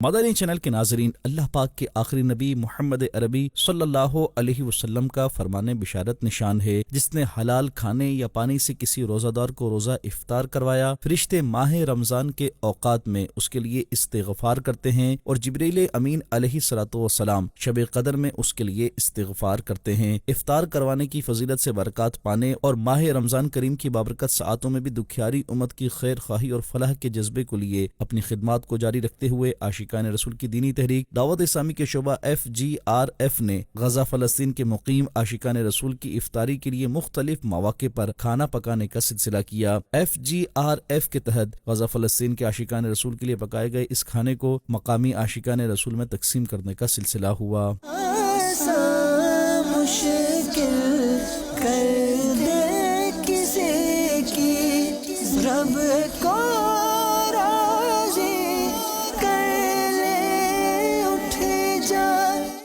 مدنی channel کے ناظرین، اللہ پاک کے آخری نبی محمد عربی صلی اللہ علیہ وسلم کا فرمان بشارت نشان ہے، جس نے حلال کھانے یا پانی سے کسی روزہ دار کو روزہ افطار کروایا، فرشتے ماہ رمضان کے اوقات میں اس کے لیے استغفار کرتے ہیں اور جبریل امین علیہ الصلوۃ والسلام شب قدر میں اس کے لیے استغفار کرتے ہیں۔ افطار کروانے کی فضیلت سے برکات پانے اور ماہ رمضان کریم کی بابرکت ساعتوں میں بھی دکھیاری امت کی خیر خواہی اور فلاح کے جذبے کو لیے اپنی خدمات کو جاری رکھتے ہوئے عاشقان رسول کی دینی تحریک دعوت اسلامی کے شعبہ FGRF نے غزہ فلسطین کے مقیم عاشقان رسول کی افطاری کے لیے مختلف مواقع پر کھانا پکانے کا سلسلہ کیا۔ FGRF کے تحت غزہ فلسطین کے عاشقان رسول کے لیے پکائے گئے اس کھانے کو مقامی عاشقان رسول میں تقسیم کرنے کا سلسلہ ہوا۔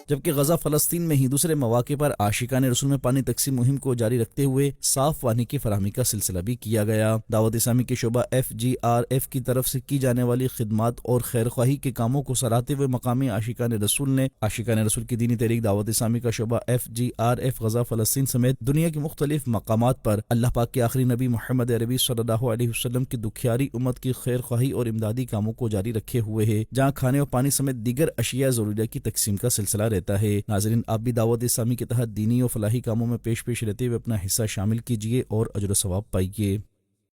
جبکہ غزہ فلسطین میں ہی دوسرے مواقع پر عاشقان رسول میں پانی تقسیم مہم کو جاری رکھتے ہوئے صاف پانی کی فراہمی کا سلسلہ بھی کیا گیا۔ دعوت اسلامی کے شعبہ FGRF کی طرف سے کی جانے والی خدمات اور خیر خواہی کے کاموں کو سراہتے ہوئے مقامی عاشقان رسول نے عاشقان رسول کی دینی تحریک دعوت اسلامی کا شعبہ FGRF غزہ فلسطین سمیت دنیا کے مختلف مقامات پر اللہ پاک کے آخری نبی محمد عربی صلی اللہ علیہ وسلم کی دکھیاری امت کی خیر خواہی اور امدادی کاموں کو جاری رکھے ہوئے ہے، جہاں کھانے اور پانی سمیت دیگر اشیاء ضروریات کی تقسیم کا سلسلہ رہتا ہے۔ ناظرین، آپ بھی دعوت اسلامی کے تحت دینی اور فلاحی کاموں میں پیش رہتے ہوئے اپنا حصہ شامل کیجیے اور اجر و ثواب پائیے۔